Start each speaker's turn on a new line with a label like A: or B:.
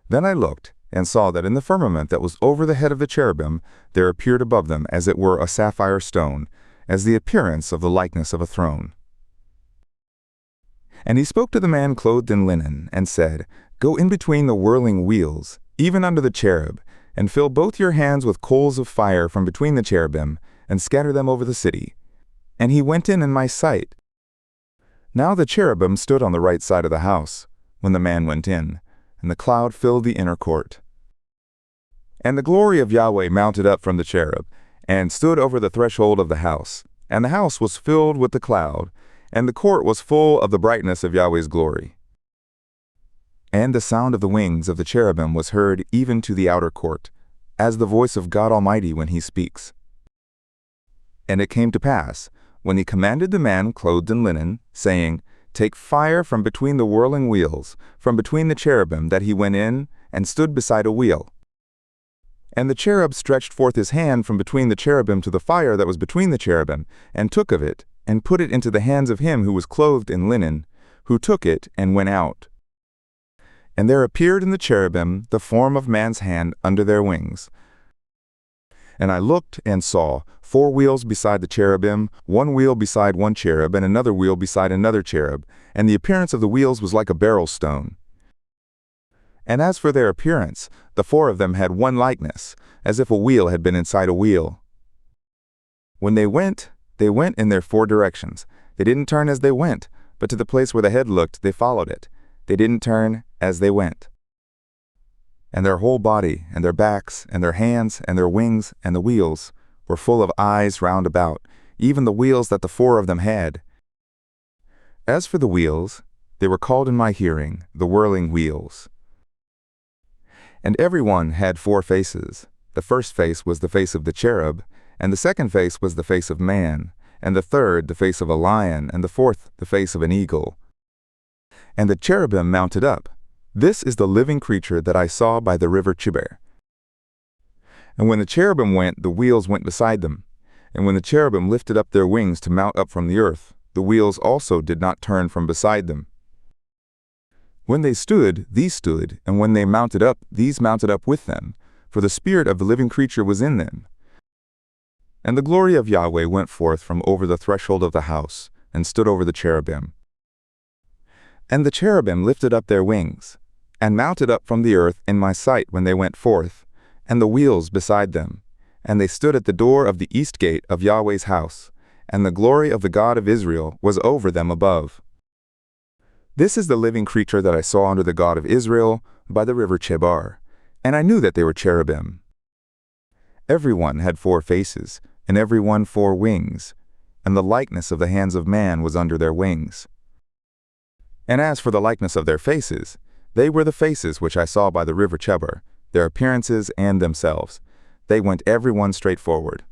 A: Then I looked, and saw that in the firmament that was over the head of the cherubim there appeared above them as it were a sapphire stone, as the appearance of the likeness of a throne. And he spoke to the man clothed in linen, and said, Go in between the whirling wheels, even under the cherub, and fill both your hands with coals of fire from between the cherubim, and scatter them over the city. And he went in my sight. Now the cherubim stood on the right side of the house, when the man went in, and the cloud filled the inner court. And the glory of Yahweh mounted up from the cherub, and stood over the threshold of the house. And the house was filled with the cloud, and the court was full of the brightness of Yahweh's glory. And the sound of the wings of the cherubim was heard even to the outer court, as the voice of God Almighty when he speaks. And it came to pass, when he commanded the man clothed in linen, saying, Take fire from between the whirling wheels, from between the cherubim, that he went in, and stood beside a wheel. And the cherub stretched forth his hand from between the cherubim to the fire that was between the cherubim, and took of it, and put it into the hands of him who was clothed in linen, who took it and went out. And there appeared in the cherubim the form of man's hand under their wings. And I looked and saw 4 wheels beside the cherubim, 1 wheel beside one cherub, and another wheel beside another cherub, and the appearance of the wheels was like a beryl stone. And as for their appearance, the 4 of them had one likeness, as if a wheel had been inside a wheel. When they went in their 4 directions. They didn't turn as they went, but to the place where the head looked, they followed it. They didn't turn as they went. And their whole body, and their backs, and their hands, and their wings, and the wheels, were full of eyes round about, even the wheels that the 4 of them had. As for the wheels, they were called in my hearing the whirling wheels. And every one had 4 faces. The first face was the face of the cherub, and the second face was the face of man, and the third the face of a lion, and the fourth the face of an eagle. And the cherubim mounted up. This is the living creature that I saw by the river Chebar. And when the cherubim went, the wheels went beside them. And when the cherubim lifted up their wings to mount up from the earth, the wheels also did not turn from beside them. When they stood, these stood, and when they mounted up, these mounted up with them, for the spirit of the living creature was in them. And the glory of Yahweh went forth from over the threshold of the house, and stood over the cherubim. And the cherubim lifted up their wings, and mounted up from the earth in my sight when they went forth, and the wheels beside them. And they stood at the door of the east gate of Yahweh's house, and the glory of the God of Israel was over them above. This is the living creature that I saw under the God of Israel by the river Chebar, and I knew that they were cherubim. Every one had 4 faces, and every one 4 wings, and the likeness of the hands of man was under their wings. And as for the likeness of their faces, they were the faces which I saw by the river Chebar, their appearances and themselves. They went every one straight forward.